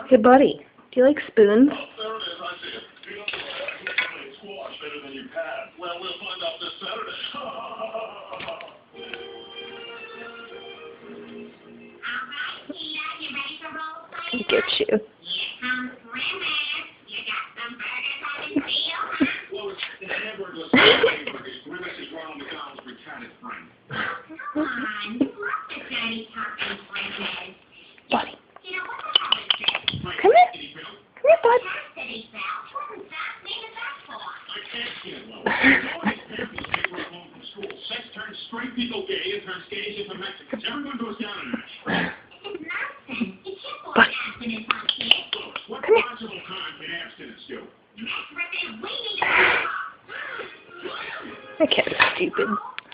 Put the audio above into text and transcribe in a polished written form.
Hey, buddy, do you like spoons? There it is, I see it. You don't play squash better than you have. Well, we'll find out this Saturday. You ready for role play? Get you. Here comes Grimace. You got some burgers on the grill? Well, it's hamburgers. Grimace is Ronald McDonald's retired friend. Come on, you love the dirty talking Grimace. Buddy, You know, what the hell is this? come here. Come here, bud. Chastity belt. What's that? Name is that for? I can't get one. All these families came home from school. Sex turns straight people gay and turns gays into Mexicans. Everyone goes down a notch. This is nonsense. You can't go Buddy. abstinence on kids. What Come here. possible harm can abstinence do? That's ripping. We need to stop. That cat is stupid.